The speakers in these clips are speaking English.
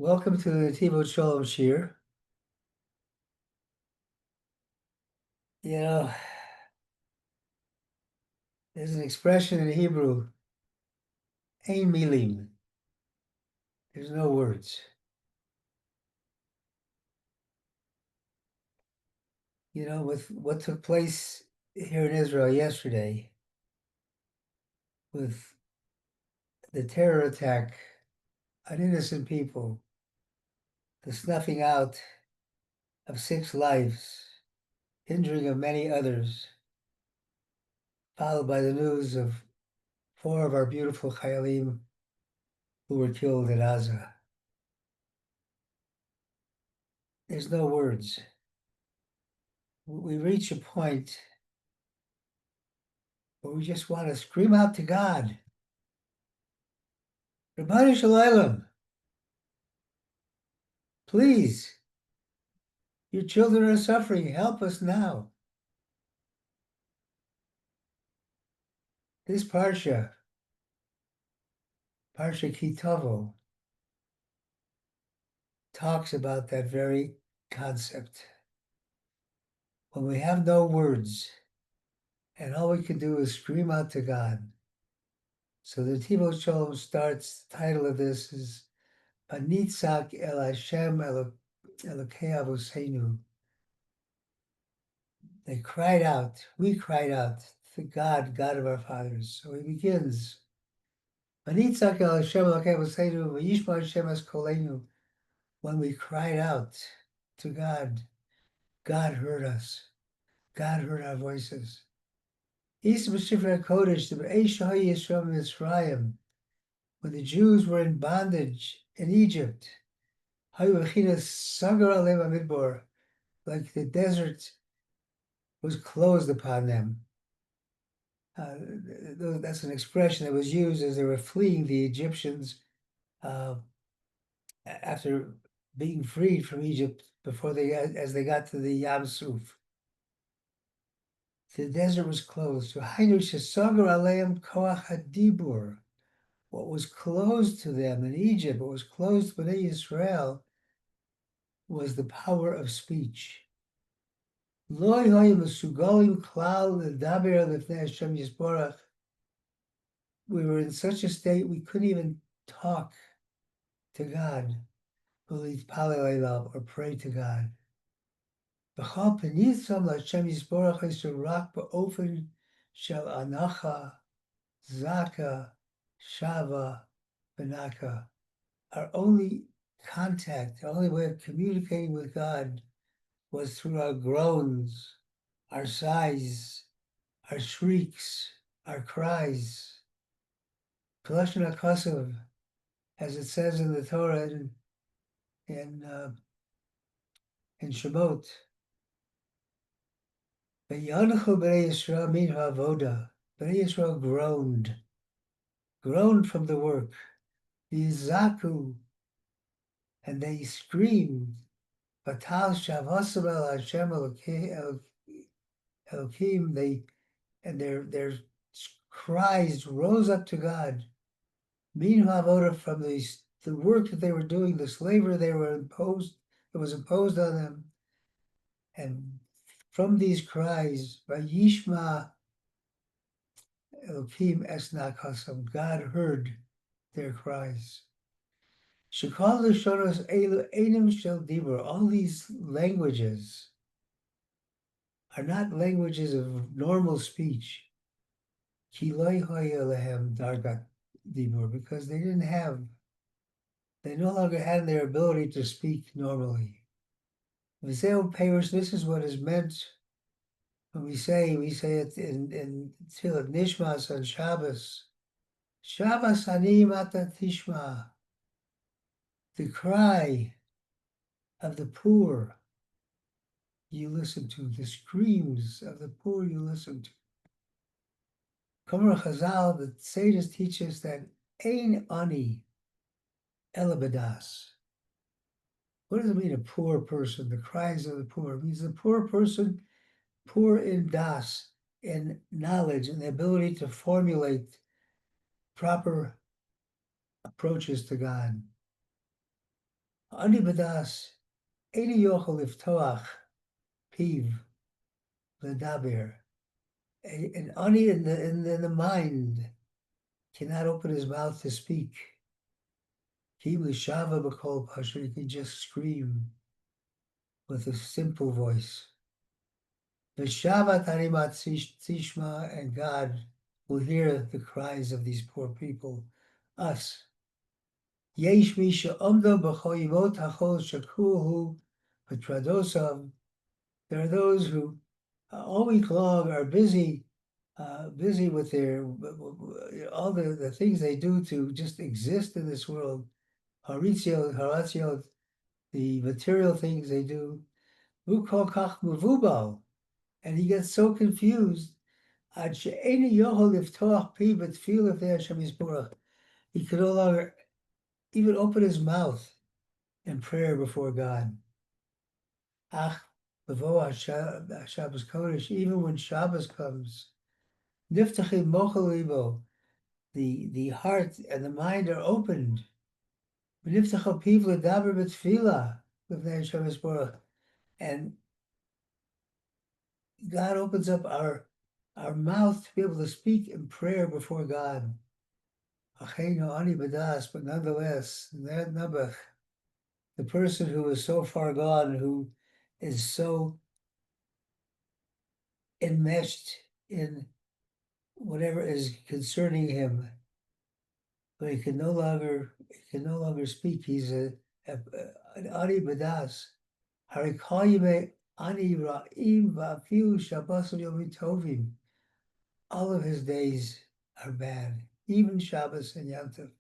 Welcome to the Nativot Shalom Shir. You know, there's an expression in Hebrew, ein milim. There's no words. With what took place here in Israel yesterday, with the terror attack on innocent people, the snuffing out of 6 lives, injuring of many others, followed by the news of 4 of our beautiful Chayalim who were killed in Gaza. There's no words. We reach a point where we just want to scream out to God, Rabbi Shalom, please, your children are suffering, help us now. This Parsha Ki Tavoh, talks about that very concept. When we have no words and all we can do is scream out to God. So the Nativot Shalom starts, the title of this is Anitzak El Hashem Elokei Avoseinu. They cried out, we cried out to God, God of our fathers. So he begins, Anitzak El Hashem Elokei Avoseinu V'yishma Hashem Es Kolenu. When we cried out to God, God heard us. God heard our voices. When the Jews were in bondage in Egypt, like the desert was closed upon them. That's an expression that was used as they were fleeing the Egyptians after being freed from Egypt as they got to the Yam Suf. The desert was closed. What was closed to them in Egypt, what was closed to Israel, was the power of speech. We were in such a state we couldn't even talk to God, or pray to God. Zaka, Shava, Benaka. Our only contact, the only way of communicating with God was through our groans, our sighs, our shrieks, our cries. Kalashon HaKosav, as it says in the Torah in Shabbat, V'yanchu b'nei Yisrael min ha'avoda. B'nei Yisrael groaned from the work. Yizaku, and they screamed, Batal Shavasam El Hashem Elohim, their cries rose up to God. Meanwhile, from the work that they were doing, the slavery that was imposed on them, and from these cries, Vayishma Elohim Esnak Hasam, God heard their cries. All these languages are not languages of normal speech. Because they no longer had their ability to speak normally. This is what is meant when we say it in Tfilat Nishmas on Shabbos. Shabbos ani mata tishma. The cry of the poor you listen to, the screams of the poor you listen to. Kamar Chazal, the sages teach us that ein ani elabadas. What does it mean, a poor person? The cries of the poor. It means the poor person, poor in das, in knowledge and the ability to formulate proper approaches to God. Ani badas, Eini yochel liftoach piv ledaber. And Ani in the mind cannot open his mouth to speak. He shava b'kol pasha. He can just scream with a simple voice. V'shava tarimat tishma, and God will hear the cries of these poor people, us. Yesh mi she'omdo b'choyimot hachol shakuhu v'tradosav. There are those who all week long are busy with their all the things they do to just exist in this world. Haratio, the material things they do. Ukol kach muvubal, and he gets so confused. Ad she'eni yochel liftoach pi b'tefillah lefnei Hashem Yisborach. He could no longer even open his mouth in prayer before God. Ach, b'vo Shabbos Kodesh, even when Shabbos comes, niftachim mochel libo, the heart and the mind are opened. V'niftachal piv ledaber b'tefillah lefnei Hashem Yisborach, and God opens up our mouth to be able to speak in prayer before God. Acheinu ani badas, but nonetheless, that nabach, the person who is so far gone, who is so enmeshed in whatever is concerning him, but he can no longer speak. He's an ani badas. Harikayime ani ra'im va'afilu Shabbos yomim tovim. All of his days are bad, even Shabbos and Yom Tov.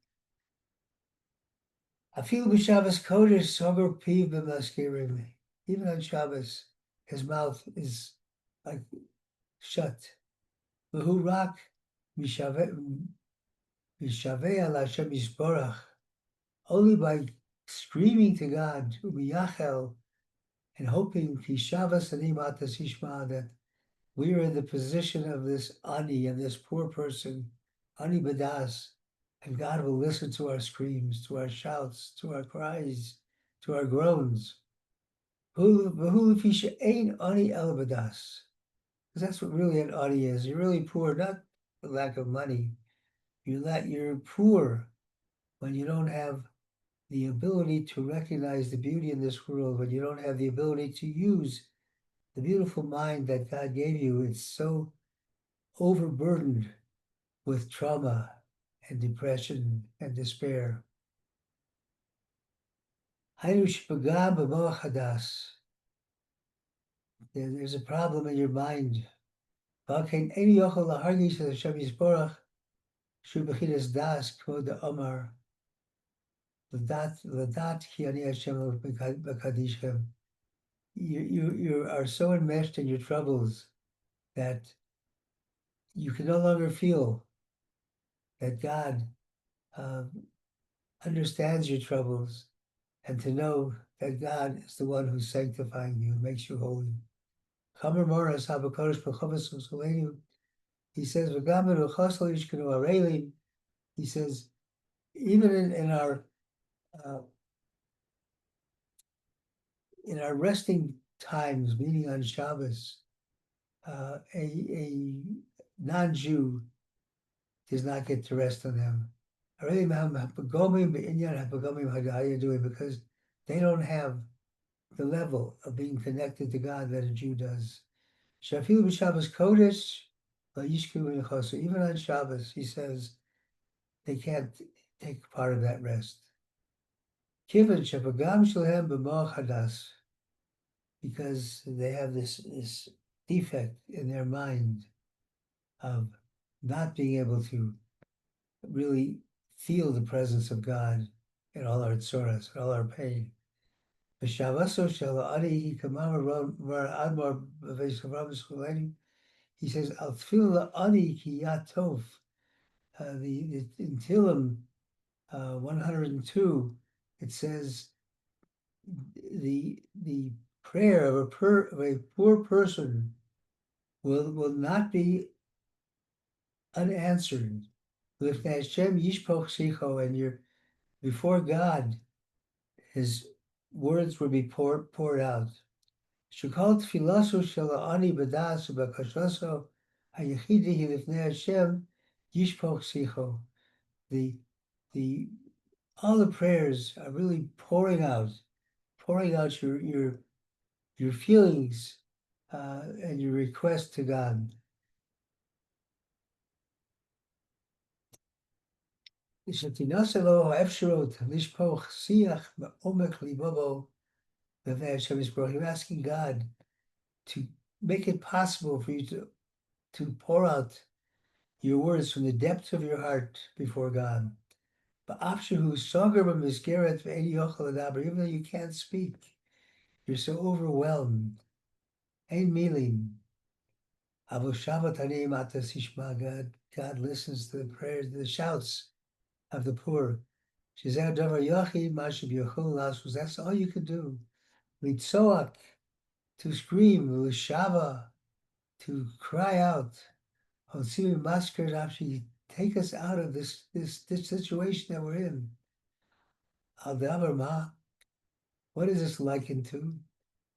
Afilu b'Shabbos Kodesh sober piv b'maskirim. Even on Shabbos, his mouth is like shut. V'hu rak mishaveh al Hashem Yisborach. Only by screaming to God, u'miyachel, and hoping kishavas ani matas yishma, that we are in the position of this ani, of this poor person, ani badas, and God will listen to our screams, to our shouts, to our cries, to our groans. Because that's what really an ani is. You're really poor, not the lack of money. You're poor when you don't have the ability to recognize the beauty in this world, when you don't have the ability to use the beautiful mind that God gave you. It's so overburdened with trauma and depression and despair. There's a problem in your mind. You are so enmeshed in your troubles that you can no longer feel that God understands your troubles, and to know that God is the one who's sanctifying you, makes you holy. He says, he says, even in our resting times, meaning on Shabbos, a non-Jew does not get to rest on them. Because they don't have the level of being connected to God that a Jew does. Even on Shabbos, he says, they can't take part of that rest. Because they have this defect in their mind of not being able to really feel the presence of God in all our tzoras, in all our pain. He says, Al tefillah ani ki yatov. In Tehillim 102, it says the prayer of a poor person will not be unanswered. If Hashem yishpoch sicho, and you're before God, his words would be poured out. Shekol tfilaso shel ani b'das u'b'kashoso hayechidi hilifnei Hashem yishpoch sicho. The all the prayers are really pouring out your feelings and your request to God. You're asking God to make it possible for you to pour out your words from the depths of your heart before God. Even though you can't speak, you're so overwhelmed. God listens to the prayers, the shouts of the poor. That's all you can do. To scream, to cry out. Actually take us out of this situation that we're in. What is this likened to?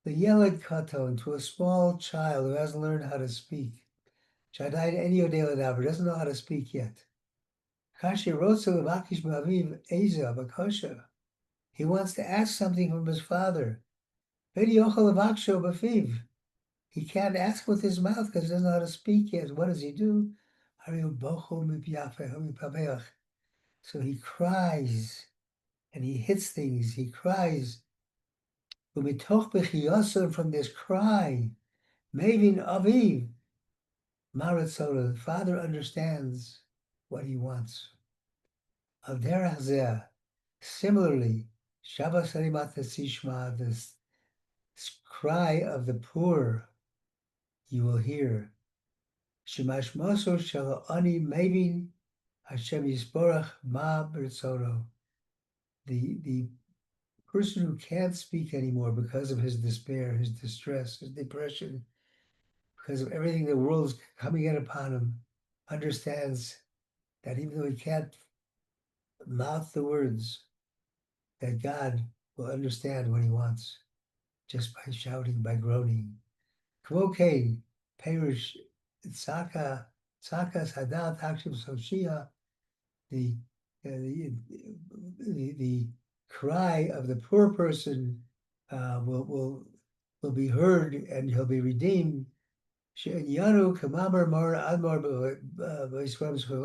The Yeled Katon, to a small child who hasn't learned how to speak. Doesn't know how to speak yet. He wants to ask something from his father. He can't ask with his mouth because he doesn't know how to speak yet. What does he do? So he cries and he hits things. He cries. From this cry, Mavin Aviv, Maratzola, the father understands what he wants. Similarly, Shabbat Sarimat Sishma, this cry of the poor, you will hear. Shemash Moso Shalo Ani Mavin Hashem Yisborach Ma Bertzoro. The person who can't speak anymore because of his despair, his distress, his depression, because of everything the world's coming in upon him, understands that even though he can't mouth the words, that God will understand what he wants just by shouting, by groaning. Kvoke, Perish, Tzaka, Tzakas Hadal Takshim Soshia, the cry of the poor person will be heard and he'll be redeemed. Yanu Kamamar Mar Admar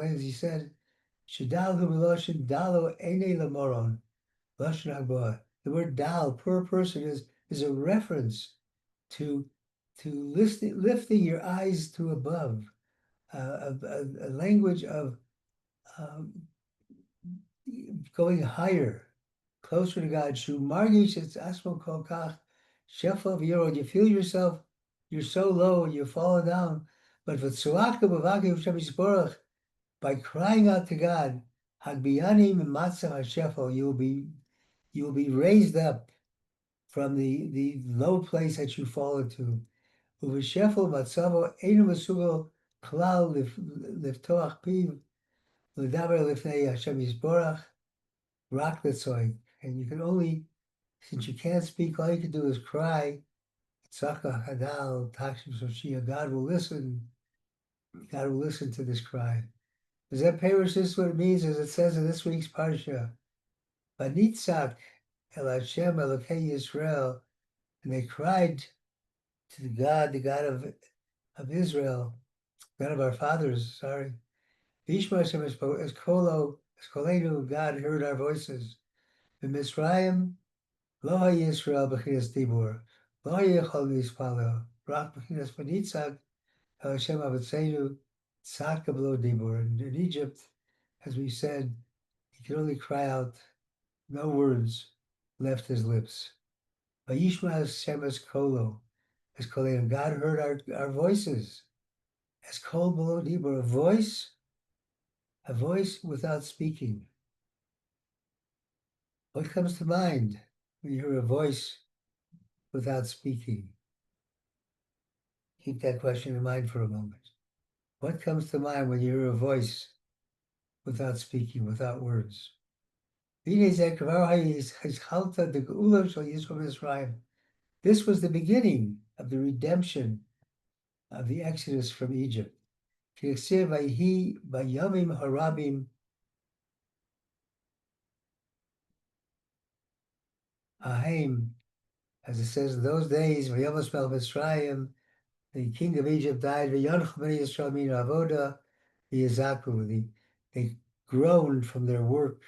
as he said, Shadal Humiloshin Dalo Ene Lamoron, Lashon Hagboa. The word dal, poor person, is a reference to lifting your eyes to above, a language of going higher, closer to God. Shu margish it's asmo kolkach shefel v'yorod. You feel yourself, you're so low and you're falling down. But v'tzuaka b'vaki v'shem yisborach, by crying out to God, hagbiyanim matzah hashefel, you will be raised up from the low place that you fall into. Uv'shefel matzavo einu mesugel klal liftoach piv l'daber lifnei Hashem yisborach. Rock the soy, and you can only, since you can't speak, all you can do is cry. Tzaka Hadal Takshim Soshia. God will listen. God will listen to this cry. Is that Parish? This is what it means, as it says in this week's Parsha. Vanitzak El Hashem Elokei Yisrael, and they cried to the God of Israel, God of our fathers. Sorry, Vishma Hashem es Kolo es Kolenu. God heard our voices. In Mitzrayim, Lo Yisrael b'chinas dibur, Lo yechol mispalo, Rak b'chinas v'nitzag, El Hashem avatseinu, Tzaka b'lo dibur. And in Egypt, as we said, he could only cry out, no words left his lips. Vayishma Hashem es kolo, as kolenu. God heard our voices, as kol b'lo dibur, a voice without speaking. What comes to mind when you hear a voice without speaking? Keep that question in mind for a moment. What comes to mind when you hear a voice without speaking, without words? This was the beginning of the redemption of the Exodus from Egypt. Ahem, as it says, in those days, the king of Egypt died. They groaned from their work.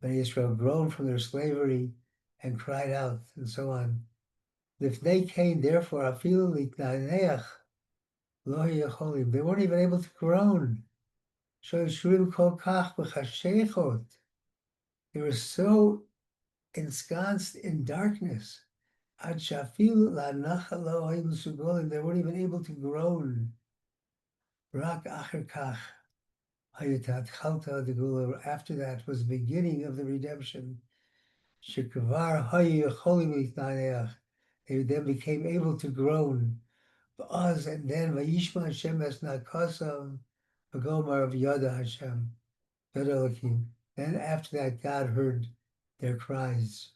Bnei Israel groaned from their slavery and cried out, and so on. If they came, therefore, they weren't even able to groan. They were so ensconced in darkness. They weren't even able to groan. After that was the beginning of the redemption. They then became able to groan. And then Vayishma Hashem es nakasam v'gomar of Yada Hashem. Then after that, God heard their cries.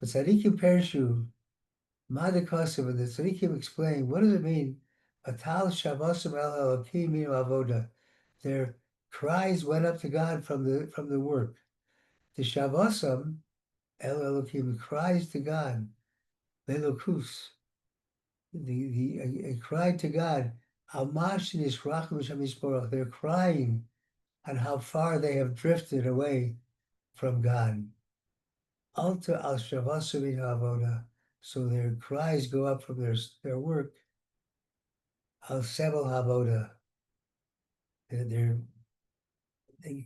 But Tzadikim Pershu, Madakasav, and the Tzadikim explain, what does it mean? Atal Shavasam El Elokim Minu Avoda. Their cries went up to God from the work. The Shavasam El Elokim, cries to God. Lelokus, a cry to God. They're crying on how far they have drifted away from God. Alta al Shavasam Avoda. So their cries go up from their work. Al Sebel Havoda. They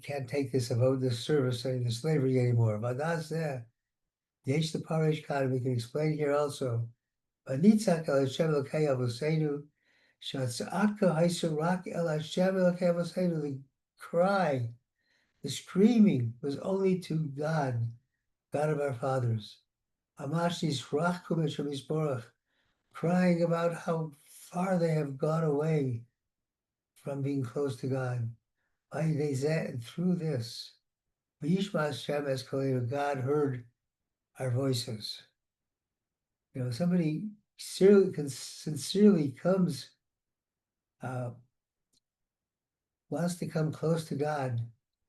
can't take this service, the slavery anymore. But that's there. Yesh the Parish Khan, we can explain here also. Anitzak el Hashem Elokei Avoseinu, Shatzaka Haisarak el Hashem Elokei Avoseinu. The cry, the screaming was only to God, God of our fathers. Amashis Rachkum Eshemisborach, crying about how far they have gone away from being close to God. And through this, Vayishma Hashem es Kolenu, God heard our voices. Somebody sincerely comes, wants to come close to God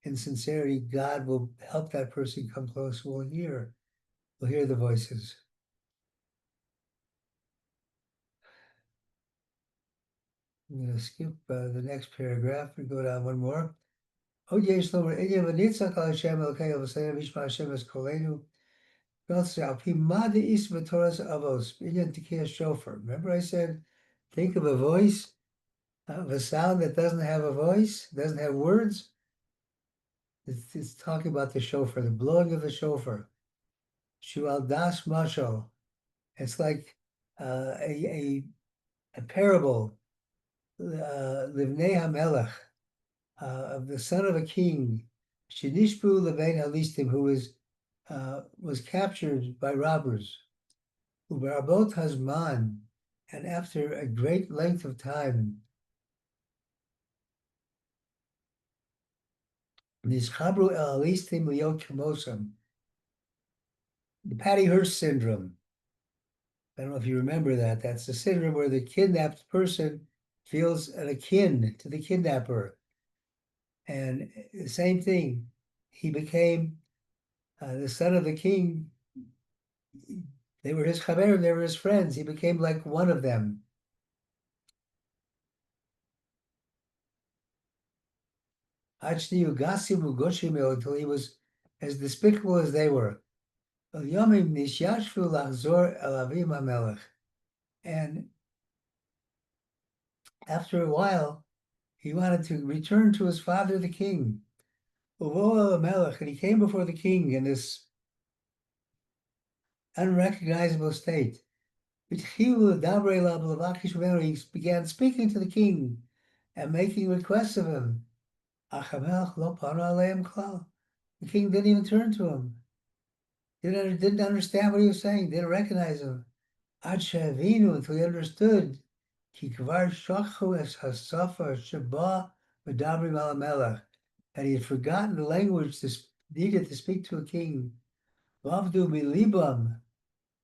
in sincerity, God will help that person come close. We'll hear the voices. I'm going to skip the next paragraph and go down one more. Remember I said, think of a voice, of a sound that doesn't have a voice, doesn't have words. It's talking about the shofar, the blowing of the shofar. Shual das mashal. It's like a parable, Livnei HaMelech, of the son of a king, Shinishbu Levein Halistim, who was captured by robbers. Ubarabot Hazman, and after a great length of time, Nishchabru El Halistim Liot Kemosam, the Patty Hearst syndrome. I don't know if you remember that. That's the syndrome where the kidnapped person feels akin to the kidnapper. And the same thing, he became the son of the king. They were his chaver, they were his friends. He became like one of them. Until he was as despicable as they were. And after a while, he wanted to return to his father, the king. And he came before the king in this unrecognizable state. He began speaking to the king and making requests of him. The king didn't even turn to him. Didn't understand what he was saying, didn't recognize him. Until he understood that he had forgotten the language needed to speak to a king. Lavdu milibam,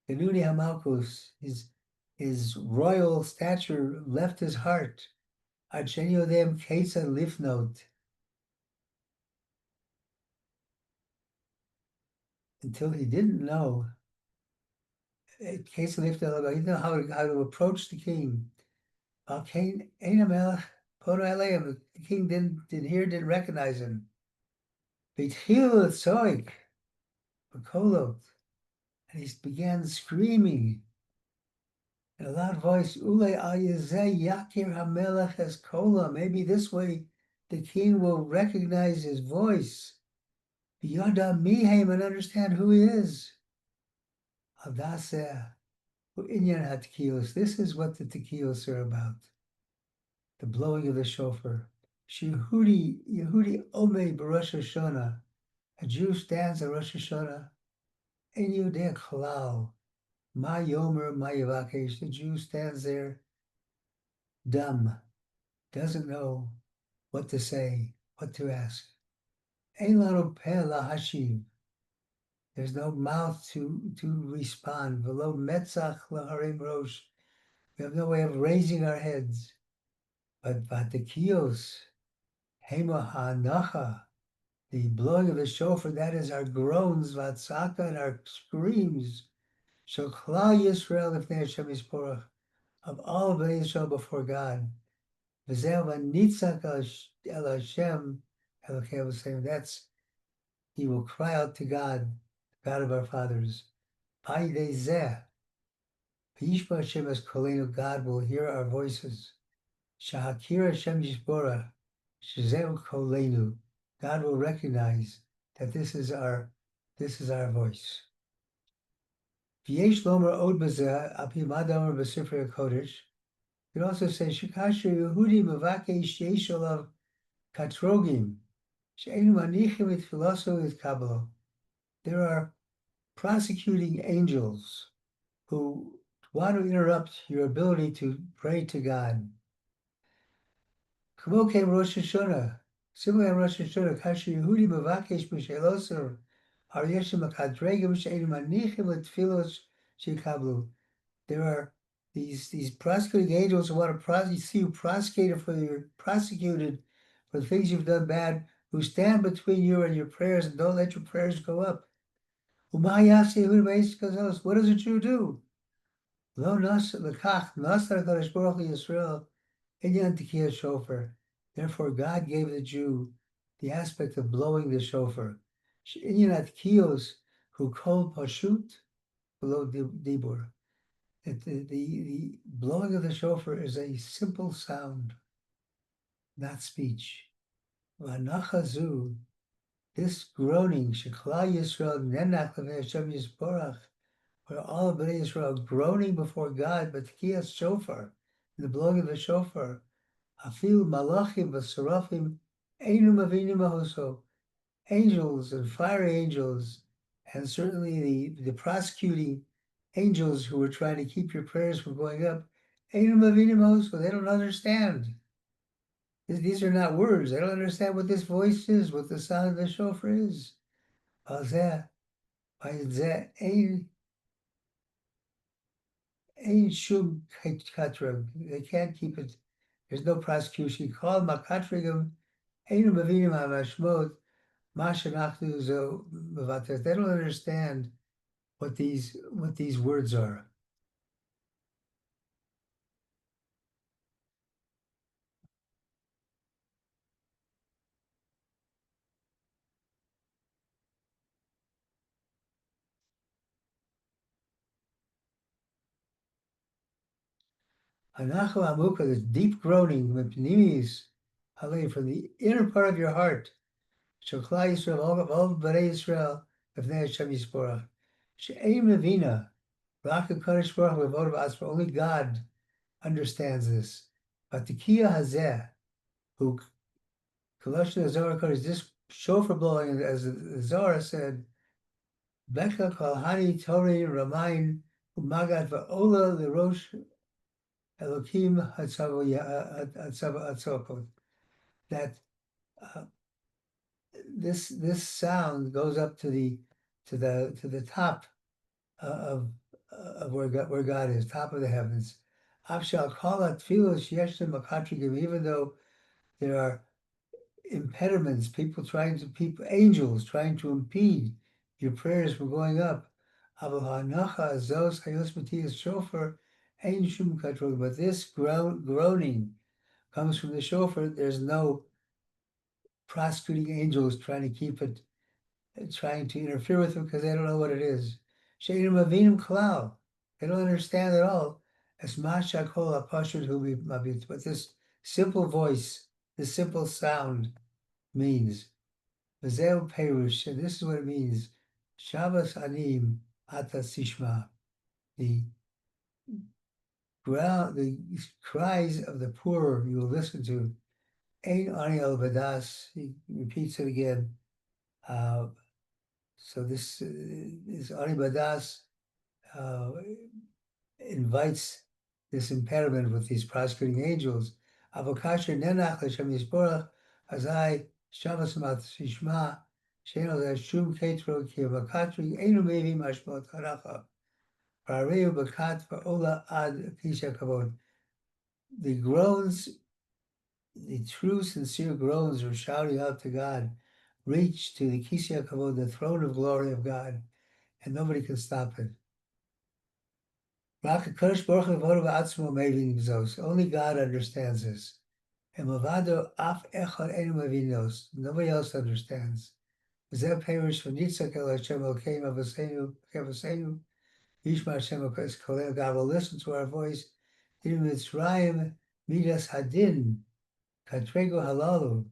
Genuni Hamalkus, his royal stature left his heart. Archeniodem Kesa Lifnot, until he didn't know. Kesa Lifnot, he didn't know how to approach the king. The king didn't recognize him. B'tchil Tzoik, B'kolot, and he began screaming in a loud voice, Ule Ayazeh Yakir Hamelech Es Kola. Maybe this way the king will recognize his voice. B'yada Mihem, and understand who he is. Adaseh, Inyan HaTekiyos. This is what the Tekiyos are about. The blowing of the shofar. Yehudi Ome B'Rosh Hashanah. A Jew stands at Rosh Hashanah. En Yodeh Chalal. Ma Yomer Ma Yavakesh. The Jew stands there dumb, doesn't know what to say, what to ask. Ein lanu peh lahashiv. There's no mouth to respond. V'lo metzach laharim rosh. We have no way of raising our heads. But vatekiyos, hema ha'anacha, the blowing of the shofar, that is our groans, vatzaka, and our screams. Shokla Yisrael lifnei Hashem Yisborach, of all of Israel before God. V'zeh v'nitzak el Hashem Elokei Avosayim. That's, he will cry out to God, God of our fathers. V'yidei zeh, v'yishma Hashem es kolenu, God will hear our voices. Shahakir Hashem Yisborach, shezeu kolenu. God will recognize that this is our voice. V'yesh lomer od b'zeh, api madamar b'sifrei HaKodesh. You can also say, Shikasher Yehudi Mavakesh Yesh Olav Katrogim, She'enu Manichim et Filoso et Kabbalah. There are prosecuting angels who want to interrupt your ability to pray to God. Kamo came Rosh Hashanah. Similarly on Rosh Hashanah, Kasher Yehudi Mavakesh Mishelosor, Ar Yeshem HaKadregim She'enu Manichim et Filos Shekablu. There are these prosecuting angels who want to see you prosecuted for the things you've done bad, who stand between you and your prayers and don't let your prayers go up. What does a Jew do? Therefore, God gave the Jew the aspect of blowing the shofar. Who called Pashut below Dibur. The blowing of the shofar is a simple sound, not speech. V'anachazu, this groaning, Shekla Yisrael Nenach Levei Hashem Yisborach, where all of Bnei Yisrael groaning before God, but Tekiyas shofar, the blowing of the shofar, Afil Malachim v'Serafim Einu Mavinim Ahoso, angels and fiery angels, and certainly the prosecuting angels who were trying to keep your prayers from going up, Einu Mavinim Ahoso, they don't understand. These are not words. They don't understand what this voice is, what the sound of the shofar is. Ain't shum katra. They can't keep it. There's no prosecution. Call makatrigam. Einu mavinim hamashmot. Mashanachnu zo mevater. They don't understand what these words are. Anachu amuka, this deep groaning, mepnimis, from the inner part of your heart. Shokla Yisrael, all of Bnei Yisrael, B'nei Hashem Yisborach. She'ein mevina, Rak HaKadosh Baruch Hu v'vodav atzma. Only God understands this. But the Kiya Hazeh, who Kolosh Zohar Kodesh, this shofar blowing, as the Zohar said, Beka Kol Hani Tori Ramain Umagat Va'ola L'Rosh Elokim Hatzavot, that this sound goes up to the top of where God is, top of the heavens. Afshal kala tfilos yeshlim makatrigim, even though there are impediments, angels trying to impede your prayers from going up. But this groaning comes from the shofar. There's no prosecuting angels trying to keep it, trying to interfere with it because they don't know what it is. Sheinim avinim klal. They don't understand at all. As mashakol apashut hu mabit. But this simple voice, this simple sound means. V'zeu perush, and this is what it means. Shabbos anim ata sishma. The the cries of the poor you will listen to. Ein ani el vadas. He repeats it again. So this is ani vadas invites this impediment with these prosecuting angels. Avokasher nenach l'shem yisborach azai Shabbos mat sishma she'eno shum ketro ki avokatri einu mevi mashmot haracha pareu bakat va'ola ad kisha kavod. The groans, the true sincere groans of shouting out to God reach to the kisha kavod, the throne of glory of God, and nobody can stop it. Only God understands this. And nobody else understands. God will listen to our voice. Midas Hadin, Katrego Halalu,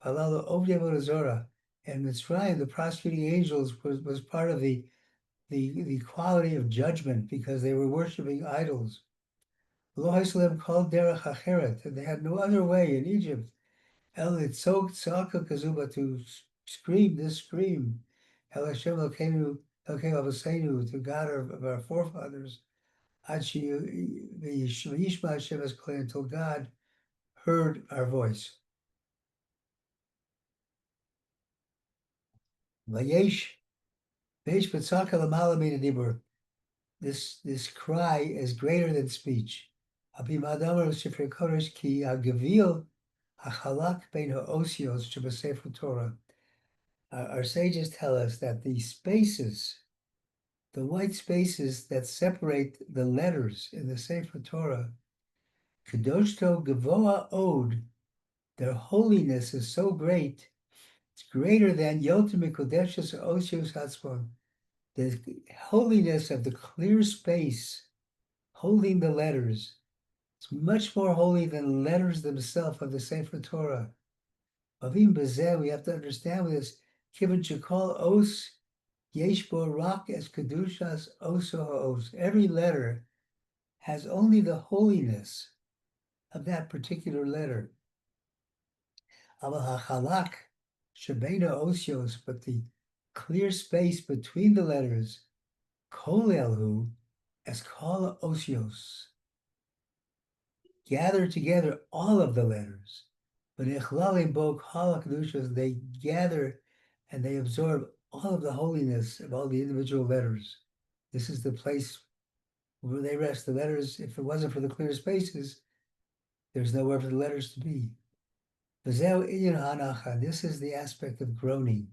Halalu Ovdevot Azora. And Mitzrayim, the prosecuting angels, was part of the quality of judgment because they were worshiping idols. Lo Haislam called Derech Acheret, and they had no other way in Egypt. El Itzok Tzaka Kazuba, to scream this scream. El Hashem Elkeinu Elkei Avosenu, to God of our forefathers. Yishma Hashem es Kol, until God heard our voice. Vayesh Betzaka Lamala Mina Dibur. This cry is greater than speech. Our sages tell us that the spaces, the white spaces that separate the letters in the Sefer Torah, Kedoshto Gavoa Od, their holiness is so great, it's greater than Yotim Kodeshes Osios Hatzpon, the holiness of the clear space holding the letters. It's much more holy than the letters themselves of the Sefer Torah. Avim Bezeh, we have to understand this. Kivan Shekol Os Yeshbo Rak Es Kedushas Oso Os. Every letter has only the holiness of that particular letter. Aval HaChalak Shebena Osios, but the clear space between the letters, Kol Elhu Es Kol Osios. Gather together all of the letters. But Ichlalim Bo Kol HaKadushas, they gather and they absorb all of the holiness of all the individual letters. This is the place where they rest. The letters, if it wasn't for the clear spaces, there's nowhere for the letters to be. This is the aspect of groaning.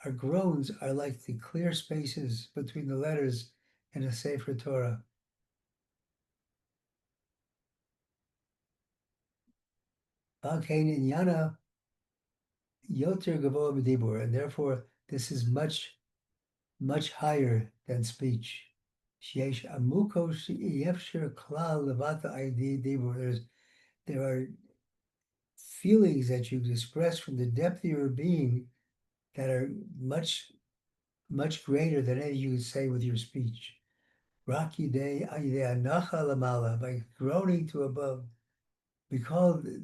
Our groans are like the clear spaces between the letters in a Sefer Torah. And therefore this is much, much higher than speech. There are feelings that you express from the depth of your being that are much, much greater than any you would say with your speech. By groaning to above. We call it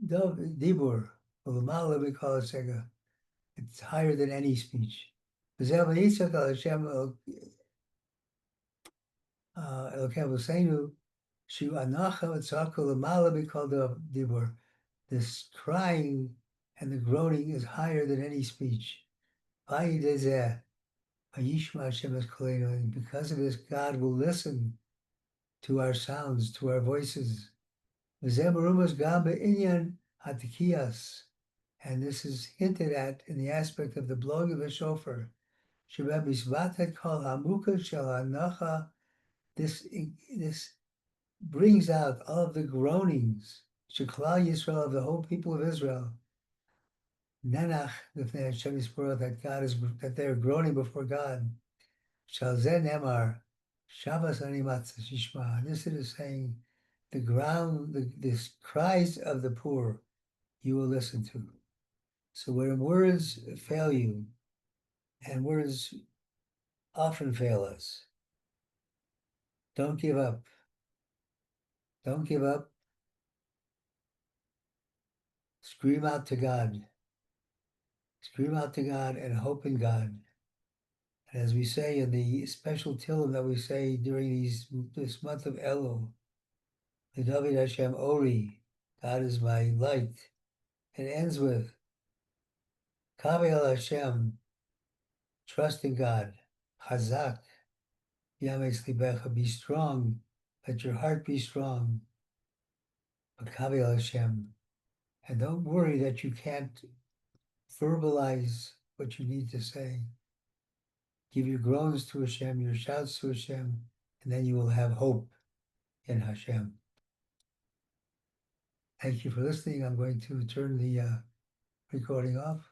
Dibur, we call it Sega. It's higher than any speech. We call the Dibur. This crying and the groaning is higher than any speech. And because of this, God will listen to our sounds, to our voices. And this is hinted at in the aspect of the blowing of the shofar. This brings out all of the groanings, Sheklal Yisrael, of the whole people of Israel. Nenach, that they are groaning before God. Shalzen Emar, Shabbos Animatza Shishma. This is saying the ground, this cries of the poor you will listen to. So when words fail you, and words often fail us, don't give up. Don't give up. Scream out to God. Scream out to God and hope in God. And as we say in the special Tillim that we say during this month of Elul, the David Hashem Ori, God is my light. It ends with Kavel Hashem, trust in God. Chazak, Yametz Libecha, be strong. Let your heart be strong. But Kavel Hashem, and don't worry that you can't verbalize what you need to say. Give your groans to Hashem, your shouts to Hashem, and then you will have hope in Hashem. Thank you for listening. I'm going to turn the recording off.